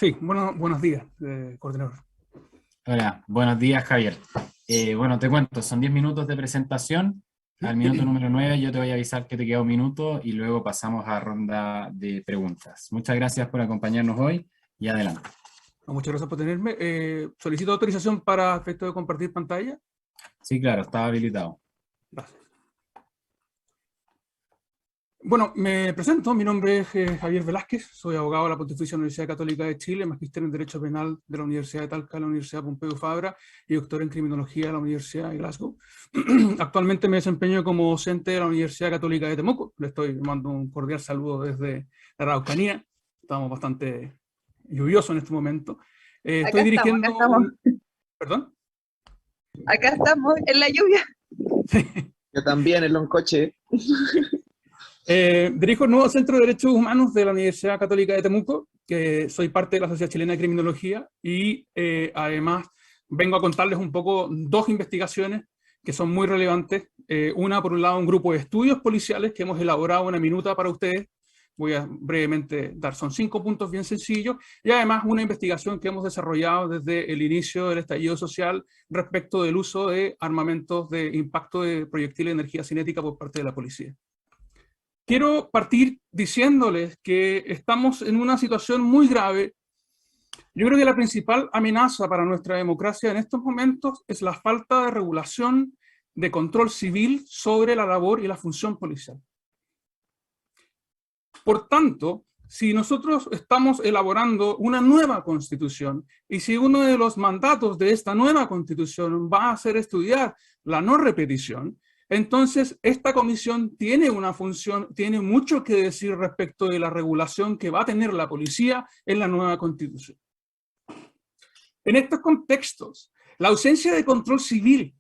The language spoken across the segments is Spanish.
Sí, buenos días, coordinador. Hola, buenos días, Javier. Bueno, te cuento, son 10 minutos de presentación. Al minuto número 9 yo te voy a avisar que te queda un minuto y luego pasamos a ronda de preguntas. Muchas gracias por acompañarnos hoy y adelante. Muchas gracias por tenerme. Solicito autorización para efecto de compartir pantalla. Sí, claro, estaba habilitado. Gracias. Bueno, me presento. Mi nombre es Javier Velázquez. Soy abogado de la Pontificia Universidad Católica de Chile, magíster en Derecho Penal de la Universidad de Talca, de la Universidad Pompeu Fabra y doctor en Criminología de la Universidad de Glasgow. Actualmente me desempeño como docente de la Universidad Católica de Temuco. Le estoy mando un cordial saludo desde la Araucanía. Estamos bastante lluviosos en este momento. Estoy dirigiendo un... ¿Perdón? Acá estamos en la lluvia. Yo también, en un coche. Dirijo el nuevo Centro de Derechos Humanos de la Universidad Católica de Temuco, que soy parte de la Sociedad Chilena de Criminología, y además vengo a contarles un poco dos investigaciones que son muy relevantes. Una, por un lado, un grupo de estudios policiales que hemos elaborado una minuta para ustedes. Voy a brevemente dar, son 5 puntos bien sencillos, y además una investigación que hemos desarrollado desde el inicio del estallido social respecto del uso de armamentos de impacto de proyectiles de energía cinética por parte de la policía. Quiero partir diciéndoles que estamos en una situación muy grave. Yo creo que la principal amenaza para nuestra democracia en estos momentos es la falta de regulación de control civil sobre la labor y la función policial. Por tanto, si nosotros estamos elaborando una nueva constitución y si uno de los mandatos de esta nueva constitución va a ser estudiar la no repetición, entonces esta comisión tiene una función, tiene mucho que decir respecto de la regulación que va a tener la policía en la nueva constitución. En estos contextos, la ausencia de control civil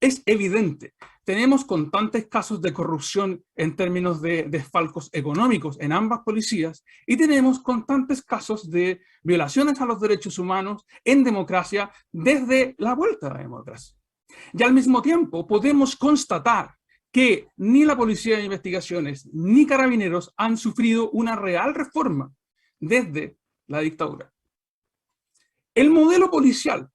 es evidente. Tenemos constantes casos de corrupción en términos de desfalcos económicos en ambas policías y tenemos constantes casos de violaciones a los derechos humanos en democracia desde la vuelta a la democracia. Y al mismo tiempo podemos constatar que ni la Policía de Investigaciones ni Carabineros han sufrido una real reforma desde la dictadura. El modelo policial,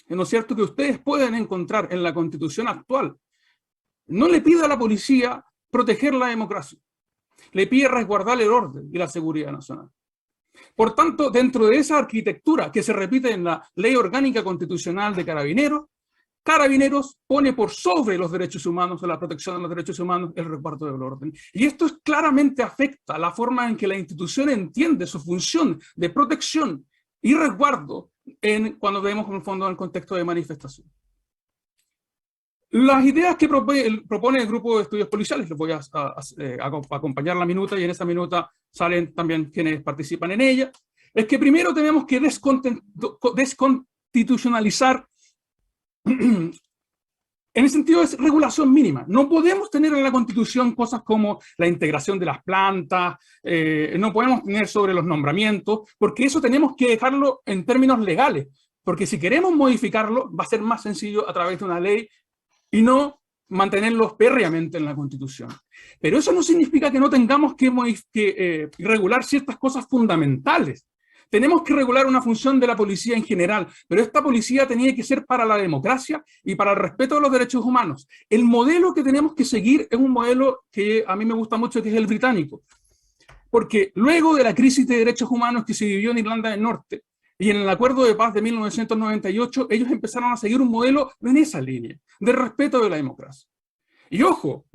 ¿no es cierto?, que ustedes pueden encontrar en la Constitución actual, no le pide a la policía proteger la democracia, le pide resguardar el orden y la seguridad nacional. Por tanto, dentro de esa arquitectura que se repite en la Ley Orgánica Constitucional de Carabineros pone por sobre los derechos humanos o la protección de los derechos humanos el resguardo del orden. Y esto claramente afecta la forma en que la institución entiende su función de protección y resguardo cuando vemos en el fondo en el contexto de manifestación. Las ideas que propone el grupo de estudios policiales, les voy a acompañar la minuta y en esa minuta salen también quienes participan en ella, es que primero tenemos que desconstitucionalizar. En el sentido de regulación mínima. No podemos tener en la Constitución cosas como la integración de las plantas, no podemos tener sobre los nombramientos, porque eso tenemos que dejarlo en términos legales, porque si queremos modificarlo va a ser más sencillo a través de una ley y no mantenerlos férreamente en la Constitución. Pero eso no significa que no tengamos que regular ciertas cosas fundamentales. Tenemos que regular una función de la policía en general, pero esta policía tenía que ser para la democracia y para el respeto de los derechos humanos. El modelo que tenemos que seguir es un modelo que a mí me gusta mucho, que es el británico. Porque luego de la crisis de derechos humanos que se vivió en Irlanda del Norte y en el Acuerdo de Paz de 1998, ellos empezaron a seguir un modelo en esa línea, de respeto de la democracia. Y ojo,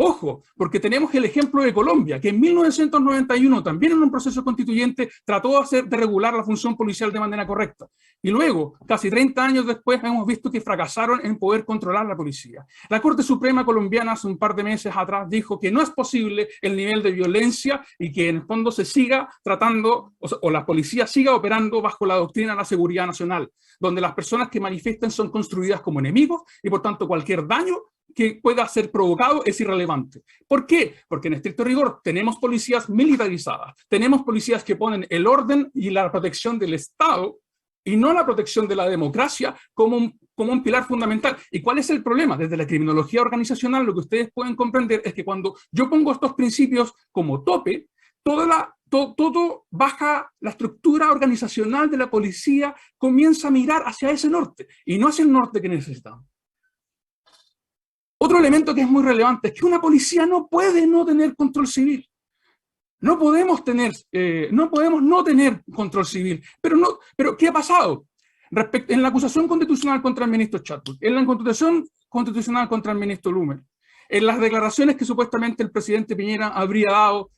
porque tenemos el ejemplo de Colombia, que en 1991, también en un proceso constituyente, trató de regular la función policial de manera correcta. Y luego, casi 30 años después, hemos visto que fracasaron en poder controlar la policía. La Corte Suprema colombiana hace un par de meses atrás dijo que no es posible el nivel de violencia y que en el fondo se siga tratando, o la policía siga operando bajo la doctrina de la seguridad nacional, donde las personas que manifiesten son construidas como enemigos y por tanto cualquier daño que pueda ser provocado es irrelevante. ¿Por qué? Porque en estricto rigor tenemos policías militarizadas, tenemos policías que ponen el orden y la protección del Estado y no la protección de la democracia como un pilar fundamental. ¿Y cuál es el problema? Desde la criminología organizacional lo que ustedes pueden comprender es que cuando yo pongo estos principios como tope, toda la todo baja la estructura organizacional de la policía, comienza a mirar hacia ese norte, y no hacia el norte que necesitamos. Otro elemento que es muy relevante es que una policía no puede no tener control civil. No podemos no tener control civil. Pero ¿qué ha pasado? En la acusación constitucional contra el ministro Chadwick, en la acusación constitucional contra el ministro Lumer, en las declaraciones que supuestamente el presidente Piñera habría dado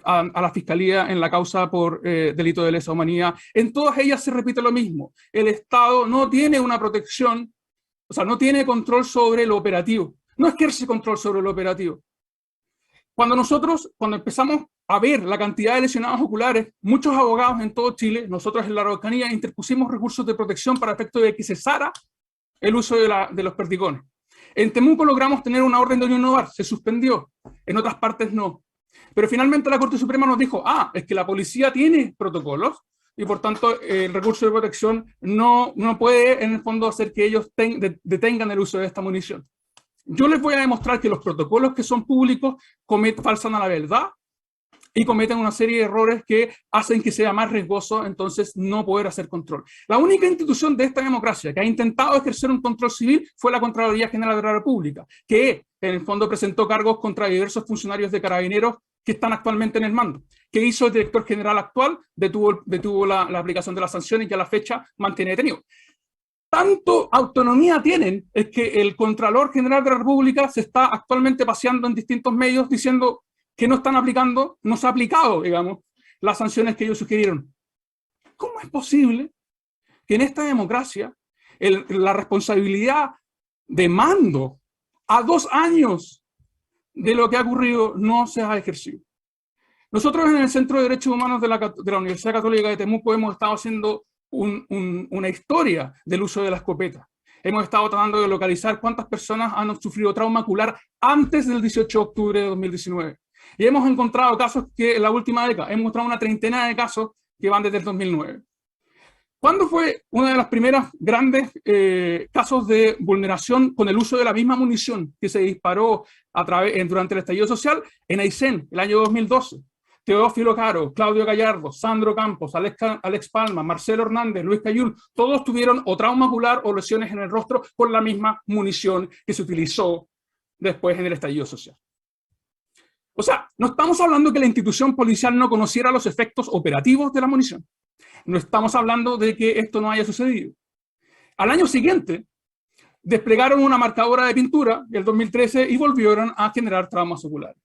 a la Fiscalía en la causa por delito de lesa humanidad, en todas ellas se repite lo mismo. El Estado no tiene una protección, o sea, no tiene control sobre lo operativo. No ejerce control sobre lo operativo. Cuando empezamos a ver la cantidad de lesionados oculares, muchos abogados en todo Chile, nosotros en la Araucanía, interpusimos recursos de protección para efecto de que cesara el uso de los perdigones. En Temuco logramos tener una orden de unión hogar, se suspendió, en otras partes no. Pero finalmente la Corte Suprema nos dijo, es que la policía tiene protocolos y por tanto el recurso de protección no puede en el fondo hacer que ellos detengan el uso de esta munición. Yo les voy a demostrar que los protocolos que son públicos falsan a la verdad y cometen una serie de errores que hacen que sea más riesgoso entonces no poder hacer control. La única institución de esta democracia que ha intentado ejercer un control civil fue la Contraloría General de la República, que en el fondo presentó cargos contra diversos funcionarios de Carabineros que están actualmente en el mando. ¿Qué hizo el director general actual? Detuvo la aplicación de las sanciones y a la fecha mantiene detenido. Tanto autonomía tienen es que el Contralor General de la República se está actualmente paseando en distintos medios diciendo que no están aplicando, no se ha aplicado, digamos, las sanciones que ellos sugirieron. ¿Cómo es posible que en esta democracia la responsabilidad de mando a 2 años de lo que ha ocurrido no se ha ejercido? Nosotros en el Centro de Derechos Humanos de la Universidad Católica de Temuco hemos estado haciendo una historia del uso de la escopeta. Hemos estado tratando de localizar cuántas personas han sufrido trauma ocular antes del 18 de octubre de 2019. Y hemos encontrado casos que en la última década, hemos encontrado una treintena de casos que van desde el 2009. ¿Cuándo fue una de las primeras grandes casos de vulneración con el uso de la misma munición que se disparó durante el estallido social? En Aysén, el año 2012. Teófilo Caro, Claudio Gallardo, Sandro Campos, Alex Palma, Marcelo Hernández, Luis Cayul, todos tuvieron o trauma ocular o lesiones en el rostro con la misma munición que se utilizó después en el estallido social. O sea, no estamos hablando que la institución policial no conociera los efectos operativos de la munición. No estamos hablando de que esto no haya sucedido. Al año siguiente, desplegaron una marcadora de pintura, en el 2013, y volvieron a generar traumas oculares.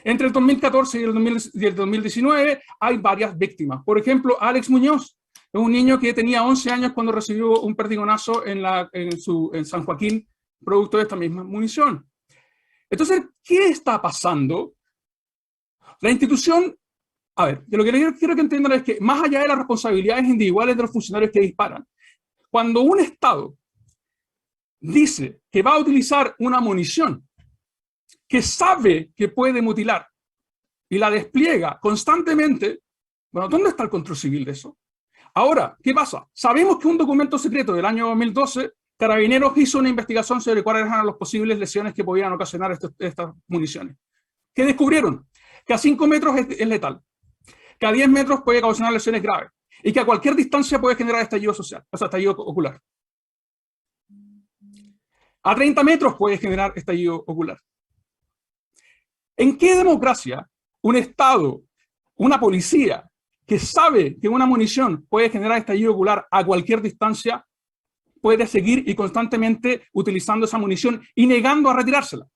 Entre el 2014 y el 2019 hay varias víctimas. Por ejemplo, Alex Muñoz, es un niño que tenía 11 años cuando recibió un perdigonazo en San Joaquín, producto de esta misma munición. Entonces, ¿qué está pasando? La institución, a ver, de lo que quiero que entiendan es que más allá de las responsabilidades individuales de los funcionarios que disparan, cuando un Estado dice que va a utilizar una munición que sabe que puede mutilar y la despliega constantemente, bueno, ¿dónde está el control civil de eso? Ahora, ¿qué pasa? Sabemos que un documento secreto del año 2012, Carabineros hizo una investigación sobre cuáles eran las posibles lesiones que podían ocasionar estas municiones. ¿Qué descubrieron? Que a 5 metros es letal, que a 10 metros puede causar lesiones graves y que a cualquier distancia puede generar estallido social, o sea, estallido ocular. A 30 metros puede generar estallido ocular. ¿En qué democracia un Estado, una policía, que sabe que una munición puede generar estallido ocular a cualquier distancia, puede seguir y constantemente utilizando esa munición y negando a retirársela?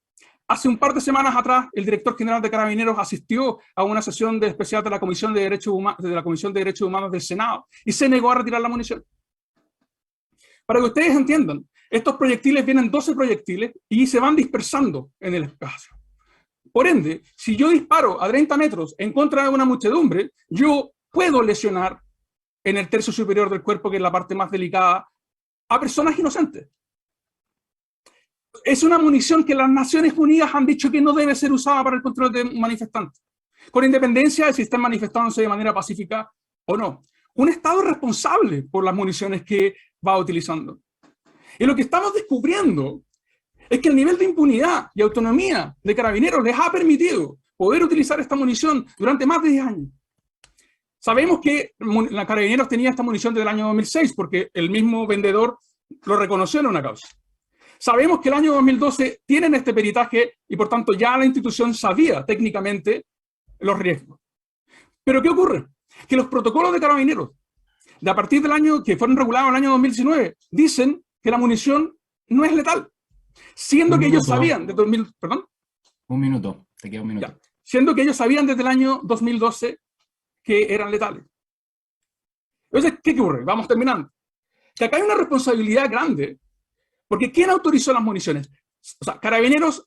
Hace un par de semanas atrás, el director general de Carabineros asistió a una sesión especial de la Comisión de Derechos Humanos del Senado y se negó a retirar la munición. Para que ustedes entiendan, estos proyectiles vienen 12 proyectiles y se van dispersando en el espacio. Por ende, si yo disparo a 30 metros en contra de una muchedumbre, yo puedo lesionar en el tercio superior del cuerpo, que es la parte más delicada, a personas inocentes. Es una munición que las Naciones Unidas han dicho que no debe ser usada para el control de manifestantes, con independencia de si están manifestándose de manera pacífica o no. Un Estado es responsable por las municiones que va utilizando. Y lo que estamos descubriendo es que el nivel de impunidad y autonomía de Carabineros les ha permitido poder utilizar esta munición durante más de 10 años. Sabemos que la Carabineros tenía esta munición desde el año 2006 porque el mismo vendedor lo reconoció en una causa. Sabemos que el año 2012 tienen este peritaje y por tanto ya la institución sabía técnicamente los riesgos. Pero ¿qué ocurre? Que los protocolos de Carabineros, de a partir del año que fueron regulados en el año 2019, dicen que la munición no es letal. Siendo que ellos sabían, desde 2000, perdón. Un minuto, te queda un minuto. Ya. Siendo que ellos sabían desde el año 2012 que eran letales. Entonces, ¿qué ocurre? Vamos terminando. Que acá hay una responsabilidad grande, porque ¿quién autorizó las municiones? O sea, Carabineros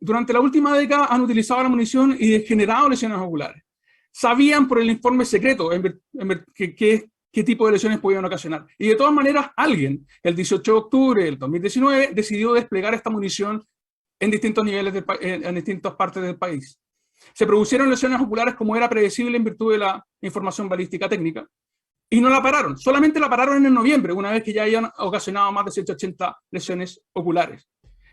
durante la última década han utilizado la munición y generado lesiones oculares. Sabían por el informe secreto qué tipo de lesiones podían ocasionar. Y de todas maneras, alguien, el 18 de octubre del 2019, decidió desplegar esta munición en distintos niveles, en distintas partes del país. Se produjeron lesiones oculares como era predecible en virtud de la información balística técnica, y no la pararon. Solamente la pararon en noviembre, una vez que ya habían ocasionado más de 180 lesiones oculares.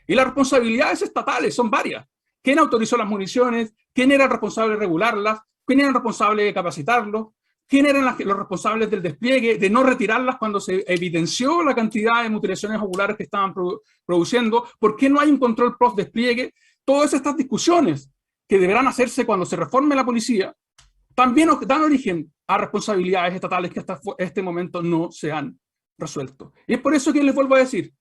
Y las responsabilidades estatales son varias. ¿Quién autorizó las municiones? ¿Quién era el responsable de regularlas? ¿Quién era el responsable de capacitarlos? ¿Quién eran los responsables del despliegue, de no retirarlas cuando se evidenció la cantidad de mutilaciones oculares que estaban produciendo? ¿Por qué no hay un control post-despliegue? Todas estas discusiones que deberán hacerse cuando se reforme la policía, también nos dan origen a responsabilidades estatales que hasta este momento no se han resuelto. Y es por eso que les vuelvo a decir,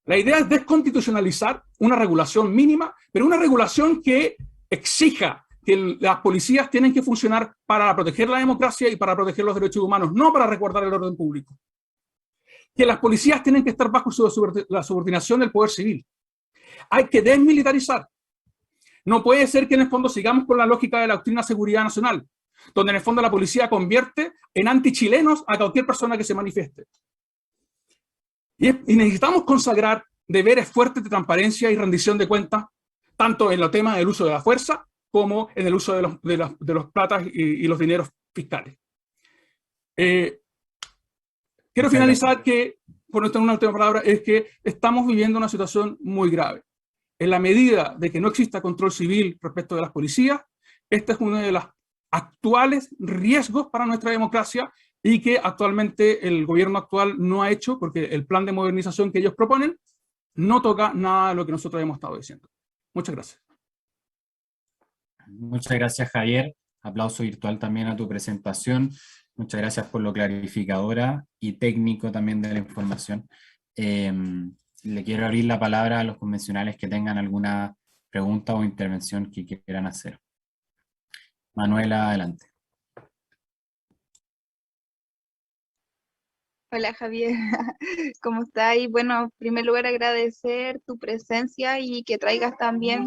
la idea es desconstitucionalizar una regulación mínima, pero una regulación que exija que las policías tienen que funcionar para proteger la democracia y para proteger los derechos humanos, no para resguardar el orden público. Que las policías tienen que estar bajo la subordinación del poder civil. Hay que desmilitarizar. No puede ser que en el fondo sigamos con la lógica de la doctrina de seguridad nacional, donde en el fondo la policía convierte en antichilenos a cualquier persona que se manifieste. Y necesitamos consagrar deberes fuertes de transparencia y rendición de cuentas, tanto en el tema del uso de la fuerza, como en el uso de los platas y los dineros fiscales. Quiero finalizar por una última palabra, es que estamos viviendo una situación muy grave. En la medida de que no exista control civil respecto de las policías, este es uno de los actuales riesgos para nuestra democracia y que actualmente el gobierno actual no ha hecho, porque el plan de modernización que ellos proponen no toca nada de lo que nosotros hemos estado diciendo. Muchas gracias. Muchas gracias, Javier. Aplauso virtual también a tu presentación. Muchas gracias por lo clarificadora y técnico también de la información. Le quiero abrir la palabra a los convencionales que tengan alguna pregunta o intervención que quieran hacer. Manuela, adelante. Hola Javier, ¿cómo estás? Y bueno, en primer lugar agradecer tu presencia y que traigas también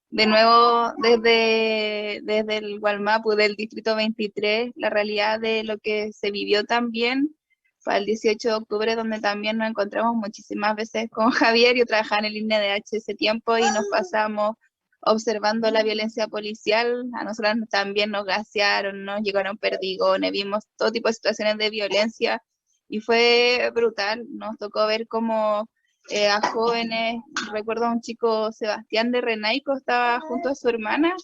de nuevo desde el Gualmapu del Distrito 23 la realidad de lo que se vivió también para el 18 de octubre, donde también nos encontramos muchísimas veces con Javier. Yo trabajaba en el INDH ese tiempo y nos pasamos observando la violencia policial. A nosotros también nos gasearon, nos llegaron perdigones, vimos todo tipo de situaciones de violencia y fue brutal. Nos tocó ver cómo a jóvenes, recuerdo a un chico, Sebastián de Renaico, estaba junto a su hermana,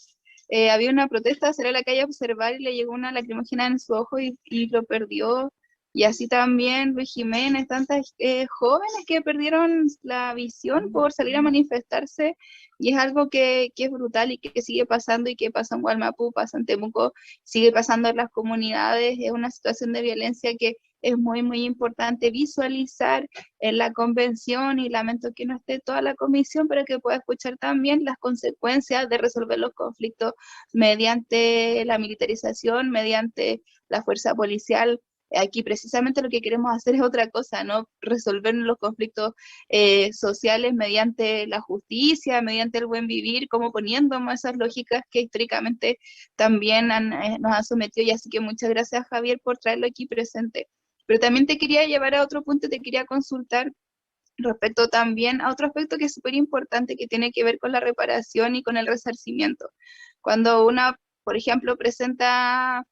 había una protesta, salió a la calle a observar y le llegó una lacrimógena en su ojo y lo perdió. Y así también Luis Jiménez, tantas jóvenes que perdieron la visión por salir a manifestarse, y es algo que es brutal y que sigue pasando y que pasa en Gualmapu, pasa en Temuco, sigue pasando en las comunidades. Es una situación de violencia que es muy, muy importante visualizar en la convención, y lamento que no esté toda la comisión, pero que pueda escuchar también las consecuencias de resolver los conflictos mediante la militarización, mediante la fuerza policial. Aquí precisamente lo que queremos hacer es otra cosa, ¿no? Resolver los conflictos sociales mediante la justicia, mediante el buen vivir, como poniéndonos esas lógicas que históricamente también nos han sometido. Y así que muchas gracias, Javier, por traerlo aquí presente. Pero también te quería llevar a otro punto, te quería consultar respecto también a otro aspecto que es súper importante, que tiene que ver con la reparación y con el resarcimiento. Cuando una, por ejemplo, presenta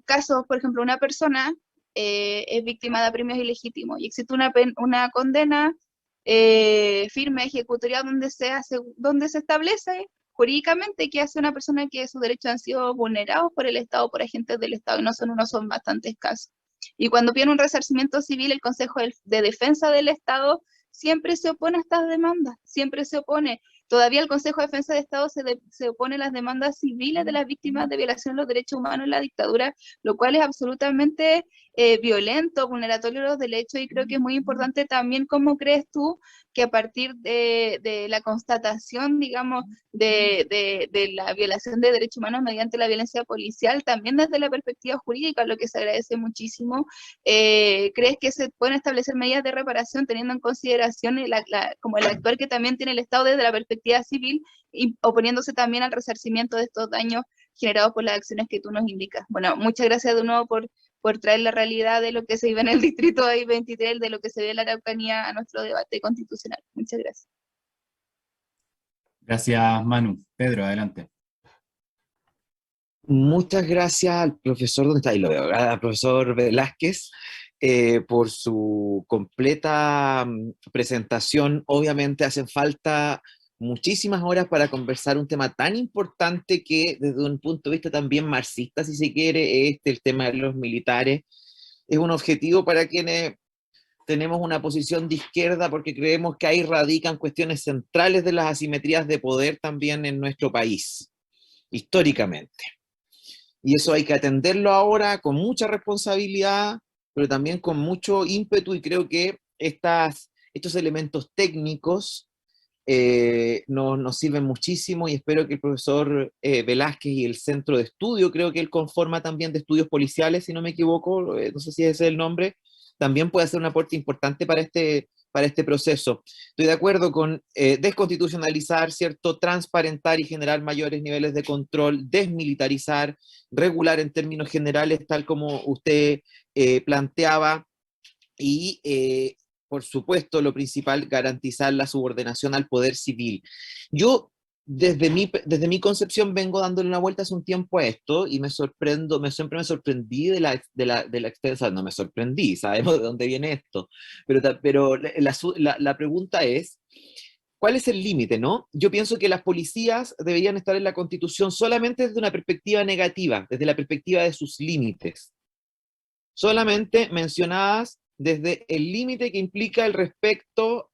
casos, por ejemplo, una persona es víctima de apremios ilegítimos y existe una condena firme, ejecutoria, donde se establece jurídicamente qué hace una persona que sus derechos han sido vulnerados por el Estado, por agentes del Estado, y no son unos, son bastante escasos. Y cuando piden un resarcimiento civil, el Consejo de Defensa del Estado siempre se opone a estas demandas, siempre se opone. Todavía el Consejo de Defensa del Estado se opone a las demandas civiles de las víctimas de violación de los derechos humanos en la dictadura, lo cual es absolutamente violento, vulneratorio de los derechos, y creo que es muy importante también cómo crees tú que a partir de la constatación, digamos, de la violación de derechos humanos mediante la violencia policial, también desde la perspectiva jurídica, lo que se agradece muchísimo, ¿crees que se pueden establecer medidas de reparación teniendo en consideración como el actuar que también tiene el Estado desde la perspectiva civil, y oponiéndose también al resarcimiento de estos daños generados por las acciones que tú nos indicas? Bueno, muchas gracias de nuevo por traer la realidad de lo que se vive en el distrito de I-23, de lo que se ve en la Araucanía a nuestro debate constitucional. Muchas gracias. Gracias, Manu. Pedro, adelante. Muchas gracias al profesor, ¿dónde está? Ahí lo veo, al profesor Velázquez, por su completa presentación. Obviamente hacen falta muchísimas horas para conversar un tema tan importante que desde un punto de vista también marxista, si se quiere, el tema de los militares es un objetivo para quienes tenemos una posición de izquierda, porque creemos que ahí radican cuestiones centrales de las asimetrías de poder también en nuestro país, históricamente. Y eso hay que atenderlo ahora con mucha responsabilidad, pero también con mucho ímpetu, y creo que estos elementos técnicos nos sirven muchísimo, y espero que el profesor Velázquez y el centro de estudio, creo que él conforma también de estudios policiales, si no me equivoco, no sé si ese es el nombre, también puede hacer un aporte importante para este proceso. Estoy de acuerdo con desconstitucionalizar, ¿cierto? Transparentar y generar mayores niveles de control, desmilitarizar, regular en términos generales, tal como usted planteaba, y por supuesto, lo principal, garantizar la subordinación al poder civil. Yo, desde mi concepción, vengo dándole una vuelta hace un tiempo a esto, y siempre me sorprendí de la extensa, no me sorprendí, sabemos de dónde viene esto, pero la pregunta es, ¿cuál es el límite, no? Yo pienso que las policías deberían estar en la Constitución solamente desde una perspectiva negativa, desde la perspectiva de sus límites, solamente mencionadas desde el límite que implica el respeto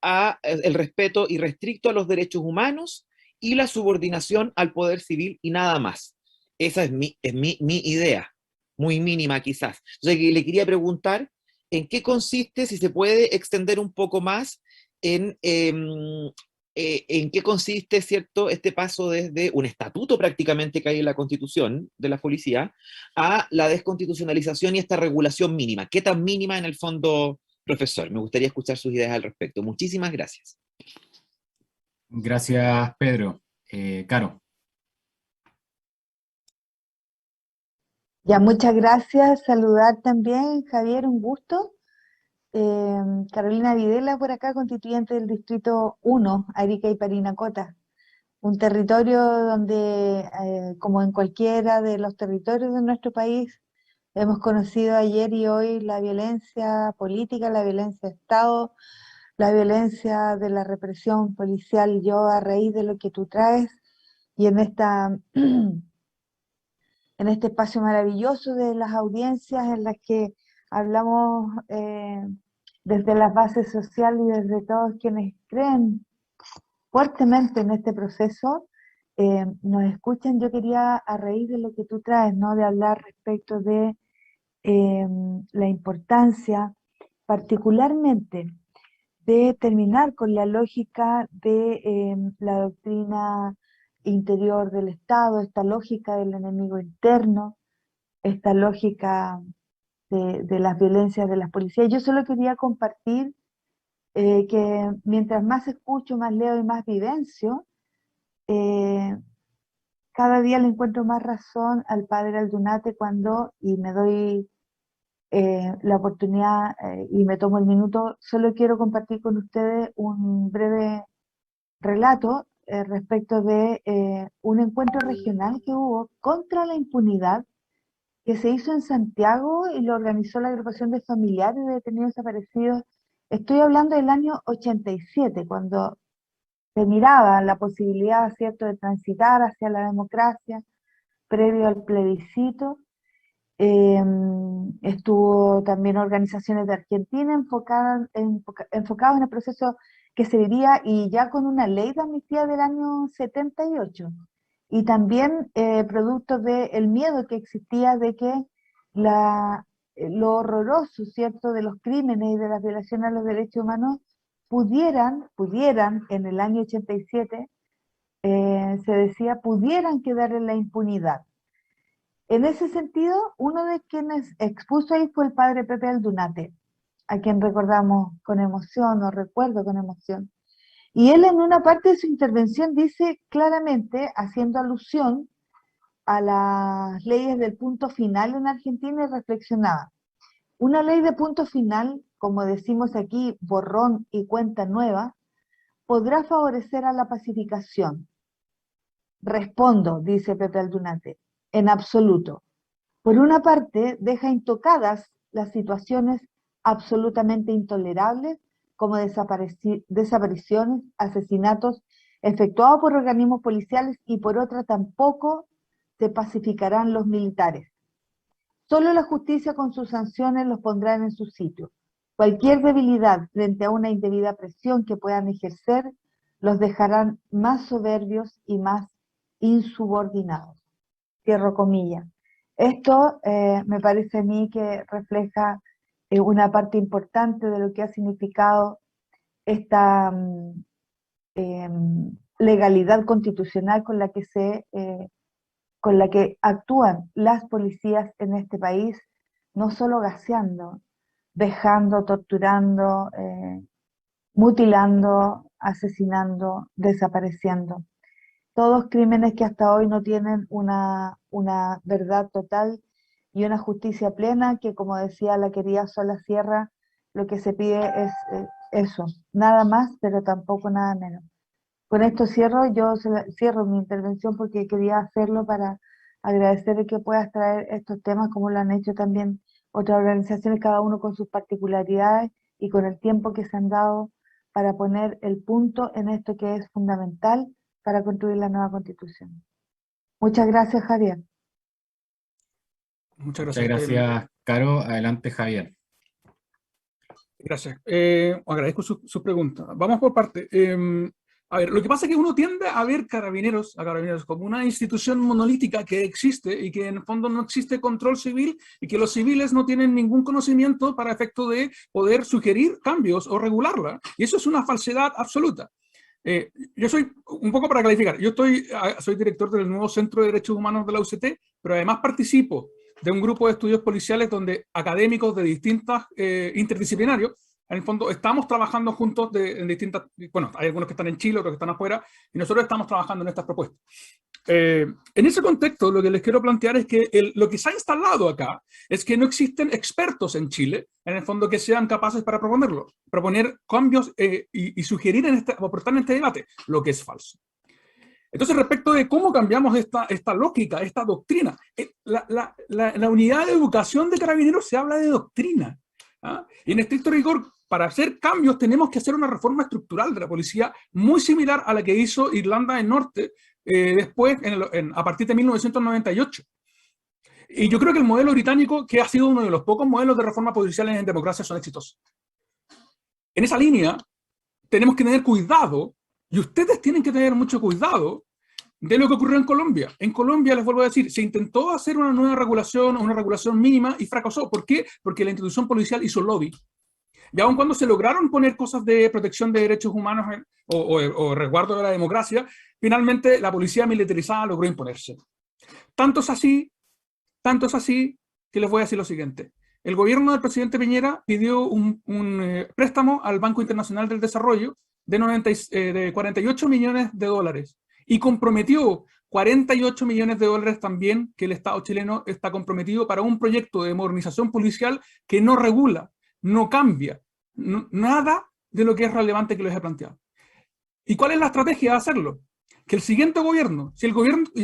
irrestricto a los derechos humanos y la subordinación al poder civil, y nada más. Esa es mi idea, muy mínima quizás. Entonces, le quería preguntar en qué consiste, si se puede extender un poco más en qué consiste, ¿cierto?, este paso desde un estatuto prácticamente que hay en la Constitución de la policía a la desconstitucionalización y esta regulación mínima. ¿Qué tan mínima en el fondo, profesor? Me gustaría escuchar sus ideas al respecto. Muchísimas gracias. Gracias, Pedro. Caro. Ya, muchas gracias. Saludar también, Javier, un gusto. Carolina Videla por acá, constituyente del Distrito 1, Arica y Parinacota. Un territorio donde, como en cualquiera de los territorios de nuestro país, hemos conocido ayer y hoy la violencia política, la violencia de Estado, la violencia de la represión policial. Yo, a raíz de lo que tú traes, y en este espacio maravilloso de las audiencias en las que hablamos desde las bases sociales y desde todos quienes creen fuertemente en este proceso, nos escuchan. Yo quería, a raíz de lo que tú traes, ¿no?, de hablar respecto de la importancia particularmente de terminar con la lógica de la doctrina interior del Estado, esta lógica del enemigo interno, esta lógica de las violencias de las policías. Yo solo quería compartir que mientras más escucho, más leo y más vivencio, cada día le encuentro más razón al padre Aldunate y me doy la oportunidad y me tomo el minuto. Solo quiero compartir con ustedes un breve relato respecto de un encuentro regional que hubo contra la impunidad, que se hizo en Santiago y lo organizó la agrupación de familiares de detenidos desaparecidos. Estoy hablando del año 87, cuando se miraba la posibilidad, ¿cierto?, de transitar hacia la democracia previo al plebiscito. Estuvo también organizaciones de Argentina enfocadas en el proceso que se vivía, y ya con una ley de amnistía del año 78. Y también producto del miedo que existía de que lo horroroso, ¿cierto?, de los crímenes y de las violaciones a los derechos humanos pudieran en el año 87, se decía, pudieran quedar en la impunidad. En ese sentido, uno de quienes expuso ahí fue el padre Pepe Aldunate, a quien recordamos con emoción, o recuerdo con emoción. Y él, en una parte de su intervención, dice claramente, haciendo alusión a las leyes del punto final en Argentina, y reflexionaba: una ley de punto final, como decimos aquí, borrón y cuenta nueva, podrá favorecer a la pacificación. Respondo, dice Pepe Aldunate, en absoluto. Por una parte, deja intocadas las situaciones absolutamente intolerables, como desapariciones, asesinatos efectuados por organismos policiales, y por otra tampoco se pacificarán los militares. Solo la justicia con sus sanciones los pondrá en su sitio. Cualquier debilidad frente a una indebida presión que puedan ejercer los dejarán más soberbios y más insubordinados. Cierro comillas. Esto me parece a mí que refleja una parte importante de lo que ha significado esta legalidad constitucional con la que actúan las policías en este país, no solo gaseando, dejando, torturando, mutilando, asesinando, desapareciendo. Todos crímenes que hasta hoy no tienen una verdad total y una justicia plena, que, como decía la querida Sola Sierra, lo que se pide es eso, nada más, pero tampoco nada menos. Con esto cierro mi intervención, porque quería hacerlo para agradecer que puedas traer estos temas, como lo han hecho también otras organizaciones, cada uno con sus particularidades y con el tiempo que se han dado para poner el punto en esto que es fundamental para construir la nueva Constitución. Muchas gracias, Javier. Muchas Muchas gracias. gracias, Caro. Adelante, Javier. Gracias. Agradezco su pregunta. Vamos por parte. A ver, lo que pasa es que uno tiende a ver a Carabineros como una institución monolítica que existe y que en el fondo no existe control civil, y que los civiles no tienen ningún conocimiento para efecto de poder sugerir cambios o regularla. Y eso es una falsedad absoluta. Yo soy, un poco para clarificar, soy director del nuevo Centro de Derechos Humanos de la UCT, pero además participo de un grupo de estudios policiales donde académicos de distintas interdisciplinarios, en el fondo estamos trabajando juntos en distintas, bueno, hay algunos que están en Chile, otros que están afuera, y nosotros estamos trabajando en estas propuestas. En ese contexto, lo que les quiero plantear es que lo que se ha instalado acá es que no existen expertos en Chile, en el fondo, que sean capaces para proponer cambios y sugerir aportar en este debate, lo que es falso. Entonces, respecto de cómo cambiamos esta lógica, esta doctrina, la unidad de educación de Carabineros se habla de doctrina, ¿ah? Y en estricto rigor, para hacer cambios tenemos que hacer una reforma estructural de la policía muy similar a la que hizo Irlanda del Norte después, a partir de 1998. Y yo creo que el modelo británico, que ha sido uno de los pocos modelos de reforma policial en democracia, son exitosos. En esa línea tenemos que tener cuidado, y ustedes tienen que tener mucho cuidado, de lo que ocurrió en Colombia. En Colombia, les vuelvo a decir, se intentó hacer una nueva regulación, una regulación mínima, y fracasó. ¿Por qué? Porque la institución policial hizo lobby. Y aun cuando se lograron poner cosas de protección de derechos humanos o resguardo de la democracia, finalmente la policía militarizada logró imponerse. Tanto es así que les voy a decir lo siguiente. El gobierno del presidente Piñera pidió un préstamo al Banco Internacional del Desarrollo de 48 millones de dólares y comprometió 48 millones de dólares también, que el Estado chileno está comprometido para un proyecto de modernización policial que no regula, no cambia nada de lo que es relevante que les he planteado. ¿Y cuál es la estrategia de hacerlo? Que el siguiente gobierno, si el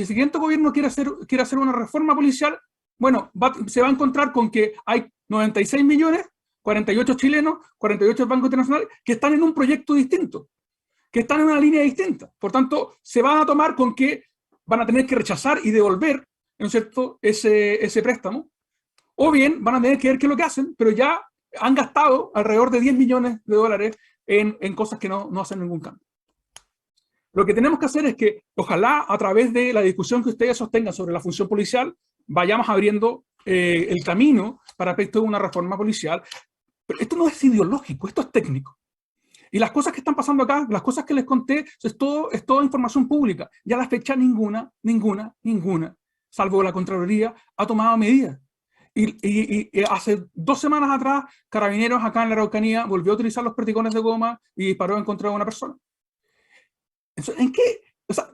siguiente gobierno quiere hacer una reforma policial, bueno, se va a encontrar con que hay 96 millones, 48 chilenos, 48 del Banco Internacional, que están en un proyecto distinto. que están en una línea distinta. Por tanto, se van a tomar con que van a tener que rechazar y devolver, ¿no es cierto?, ese préstamo, o bien van a tener que ver qué es lo que hacen, pero ya han gastado alrededor de 10 millones de dólares en cosas que no hacen ningún cambio. Lo que tenemos que hacer es que, ojalá, a través de la discusión que ustedes sostengan sobre la función policial, vayamos abriendo el camino para efecto de una reforma policial. Pero esto no es ideológico, esto es técnico. Y las cosas que están pasando acá, las cosas que les conté, es toda información pública. Ya a la fecha ninguna, salvo la Contraloría, ha tomado medidas. Y hace 2 semanas atrás, Carabineros acá en la Araucanía volvió a utilizar los perdigones de goma y disparó en contra de una persona. ¿En qué? O sea,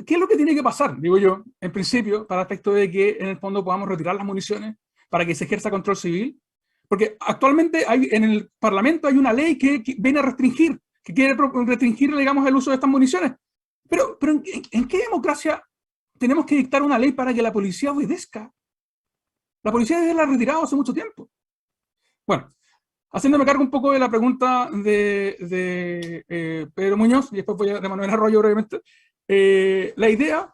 ¿qué es lo que tiene que pasar, digo yo, en principio, para el efecto de que en el fondo podamos retirar las municiones para que se ejerza control civil? Porque actualmente en el Parlamento hay una ley que viene a restringir, que quiere restringir, digamos, el uso de estas municiones. Pero ¿en qué democracia tenemos que dictar una ley para que la policía obedezca? La policía debe haberla retirado hace mucho tiempo. Bueno, haciéndome cargo un poco de la pregunta de Pedro Muñoz, y después voy a de Manuel Arroyo brevemente, la idea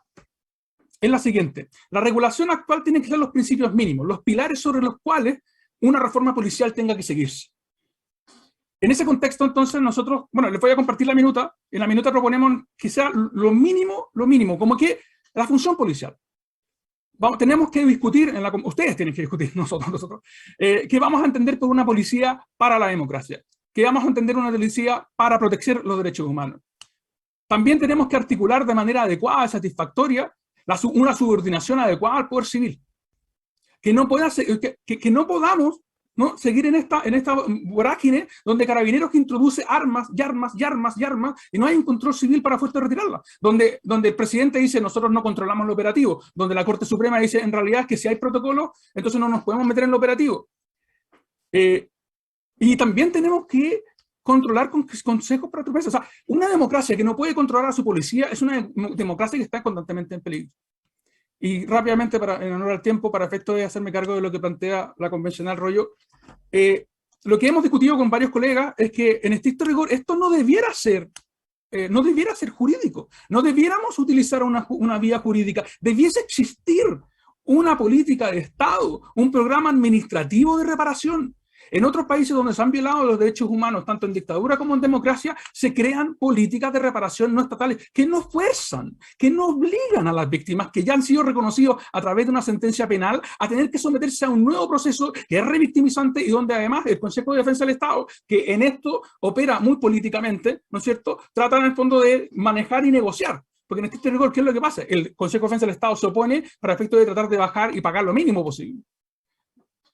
es la siguiente. La regulación actual tiene que ser los principios mínimos, los pilares sobre los cuales una reforma policial tenga que seguirse. En ese contexto, entonces, nosotros, bueno, les voy a compartir la minuta. En la minuta proponemos que sea lo mínimo, como que la función policial. Tenemos que discutir, ustedes tienen que discutir, nosotros, que vamos a entender por una policía para la democracia, que vamos a entender una policía para proteger los derechos humanos. También tenemos que articular de manera adecuada y satisfactoria una subordinación adecuada al poder civil. Que no podamos, ¿no?, seguir en esta vorágine donde Carabineros introduce armas y no hay un control civil para fuerte retirarlas. Donde el presidente dice nosotros no controlamos lo operativo, donde la Corte Suprema dice en realidad es que si hay protocolo, entonces no nos podemos meter en lo operativo. Y también tenemos que controlar con consejos para tu país. O sea, una democracia que no puede controlar a su policía es una democracia que está constantemente en peligro. Y rápidamente, en honor al tiempo, para efecto de hacerme cargo de lo que plantea la convencional Rollo, lo que hemos discutido con varios colegas es que en estricto rigor esto no debiera ser jurídico, no debiéramos utilizar una vía jurídica, debiese existir una política de Estado, un programa administrativo de reparación. En otros países donde se han violado los derechos humanos, tanto en dictadura como en democracia, se crean políticas de reparación no estatales que no fuerzan, que no obligan a las víctimas que ya han sido reconocidos a través de una sentencia penal a tener que someterse a un nuevo proceso que es revictimizante y donde además el Consejo de Defensa del Estado, que en esto opera muy políticamente, ¿no es cierto?, trata en el fondo de manejar y negociar. Porque en este rigor, ¿qué es lo que pasa? El Consejo de Defensa del Estado se opone para efecto de tratar de bajar y pagar lo mínimo posible.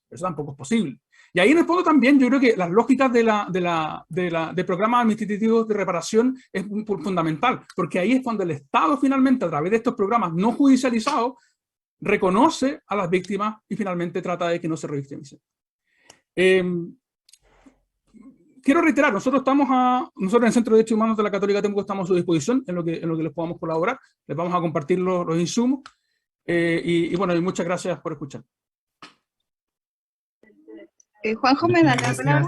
Eso tampoco es posible. Y ahí en el fondo también yo creo que las lógicas de programas administrativos de reparación es fundamental, porque ahí es cuando el Estado finalmente, a través de estos programas no judicializados, reconoce a las víctimas y finalmente trata de que no se revictimicen. Quiero reiterar, nosotros en el Centro de Derechos Humanos de la Católica Temuco estamos a su disposición en lo que les podamos colaborar, les vamos a compartir los insumos, y bueno, y muchas gracias por escuchar. Juanjo, ¿me da la palabra?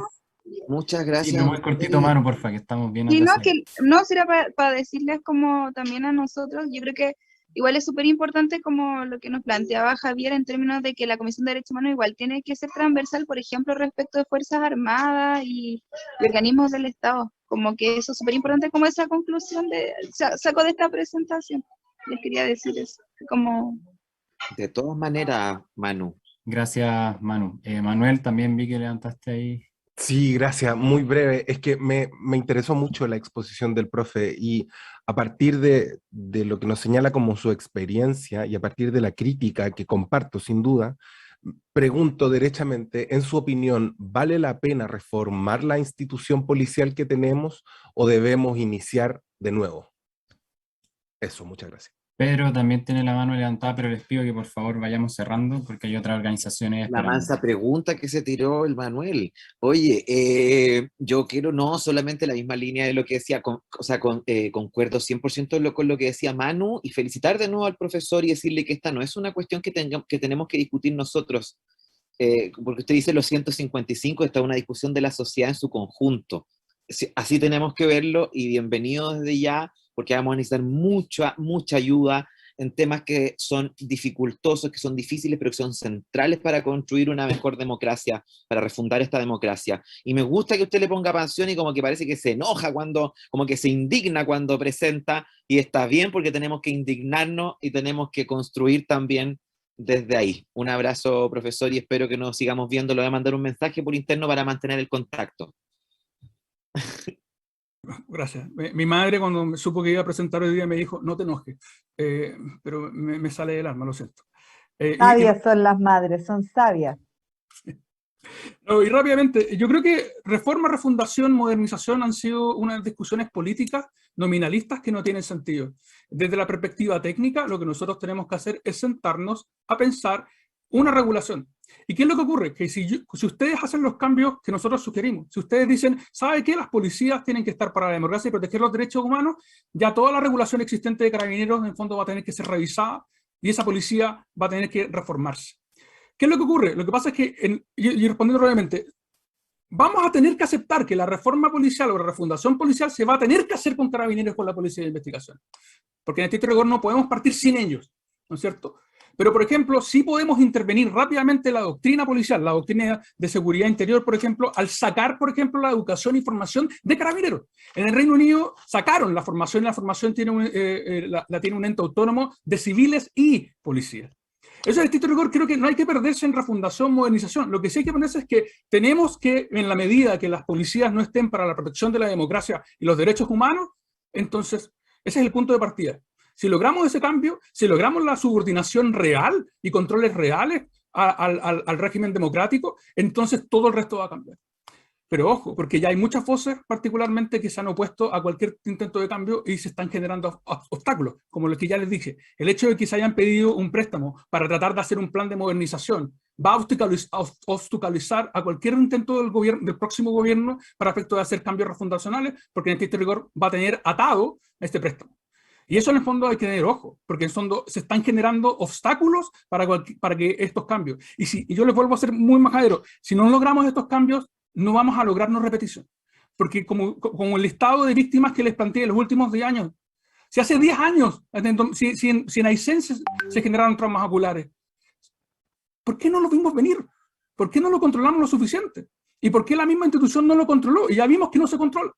Muchas gracias. Y muy cortito, Manu, porfa, que estamos bien. Y no, será para decirles como también a nosotros, yo creo que igual es súper importante como lo que nos planteaba Javier en términos de que la Comisión de Derechos Humanos igual tiene que ser transversal, por ejemplo, respecto de Fuerzas Armadas y organismos del Estado. Como que eso es súper importante, como esa conclusión saco de esta presentación. Les quería decir eso. De todas maneras, Manu. Gracias, Manu. Manuel, también vi que levantaste ahí. Sí, gracias. Muy breve. Es que me interesó mucho la exposición del profe y a partir de lo que nos señala como su experiencia y a partir de la crítica que comparto sin duda, pregunto derechamente, en su opinión, ¿vale la pena reformar la institución policial que tenemos o debemos iniciar de nuevo? Eso, muchas gracias. Pedro también tiene la mano levantada, pero les pido que por favor vayamos cerrando porque hay otras organizaciones esperando. La mansa pregunta que se tiró el Manuel. Oye, yo quiero no solamente la misma línea de lo que decía, concuerdo 100% con lo que decía Manu y felicitar de nuevo al profesor y decirle que esta no es una cuestión que tenemos que discutir nosotros, porque usted dice los 155, esta es una discusión de la sociedad en su conjunto. así tenemos que verlo, y bienvenido desde ya, porque vamos a necesitar mucha ayuda en temas que son dificultosos, que son difíciles, pero que son centrales para construir una mejor democracia, para refundar esta democracia. Y me gusta que usted le ponga pasión y como que parece que se enoja cuando, como que se indigna cuando presenta, y está bien porque tenemos que indignarnos y tenemos que construir también desde ahí. Un abrazo, profesor, y espero que nos sigamos viendo. Le voy a mandar un mensaje por interno para mantener el contacto. Gracias. Mi madre, cuando me supo que iba a presentar hoy día, me dijo, no te enojes, pero me sale del alma, lo siento. Sabias son las madres, son sabias. No, y rápidamente, yo creo que reforma, refundación, modernización han sido unas discusiones políticas nominalistas que no tienen sentido. Desde la perspectiva técnica, lo que nosotros tenemos que hacer es sentarnos a pensar una regulación. ¿Y qué es lo que ocurre? Que si ustedes hacen los cambios que nosotros sugerimos, si ustedes dicen, ¿sabe qué? Las policías tienen que estar para la democracia y proteger los derechos humanos, ya toda la regulación existente de carabineros, en el fondo, va a tener que ser revisada y esa policía va a tener que reformarse. ¿Qué es lo que ocurre? Lo que pasa es que, y respondiendo brevemente, vamos a tener que aceptar que la reforma policial o la refundación policial se va a tener que hacer con carabineros, con la policía de investigación. Porque en este rigor no podemos partir sin ellos, ¿no es cierto? Pero, por ejemplo, sí podemos intervenir rápidamente la doctrina policial, la doctrina de seguridad interior, por ejemplo, al sacar, por ejemplo, la educación y formación de carabineros. En el Reino Unido sacaron la formación tiene la tiene un ente autónomo de civiles y policías. Eso es estricto rigor, creo que no hay que perderse en refundación, modernización. Lo que sí hay que ponerse es que tenemos que, en la medida que las policías no estén para la protección de la democracia y los derechos humanos, entonces ese es el punto de partida. Si logramos ese cambio, si logramos la subordinación real y controles reales al régimen democrático, entonces todo el resto va a cambiar. Pero ojo, porque ya hay muchas voces particularmente que se han opuesto a cualquier intento de cambio y se están generando obstáculos, como los que ya les dije. El hecho de que se hayan pedido un préstamo para tratar de hacer un plan de modernización va a obstaculizar a cualquier intento del próximo gobierno para efecto de hacer cambios refundacionales, porque en este rigor va a tener atado este préstamo. Y eso en el fondo hay que tener ojo, porque en el fondo se están generando obstáculos para que estos cambios. Y yo les vuelvo a ser muy majadero, si no logramos estos cambios, no vamos a lograrnos repetición. Porque como el listado de víctimas que les planteé en los últimos 10 años, si hace 10 años, si en Aysén se generaron traumas oculares, ¿por qué no lo vimos venir? ¿Por qué no lo controlamos lo suficiente? ¿Y por qué la misma institución no lo controló? Y ya vimos que no se controla.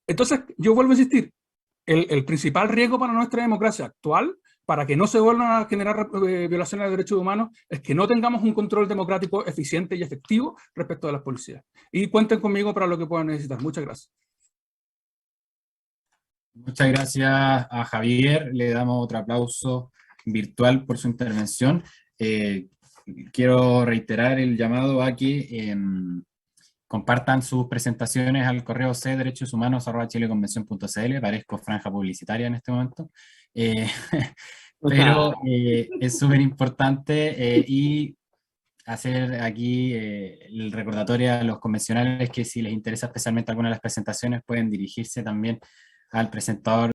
Entonces, yo vuelvo a insistir, el principal riesgo para nuestra democracia actual, para que no se vuelvan a generar violaciones de derechos humanos, es que no tengamos un control democrático eficiente y efectivo respecto a las policías. Y cuenten conmigo para lo que puedan necesitar. Muchas gracias. Muchas gracias a Javier. Le damos otro aplauso virtual por su intervención. Quiero reiterar el llamado a que compartan sus presentaciones al correo cderechoshumanos@chileconvención.cl. Parezco franja publicitaria en este momento. Pero es súper importante y hacer aquí el recordatorio a los convencionales que si les interesa especialmente alguna de las presentaciones pueden dirigirse también al presentador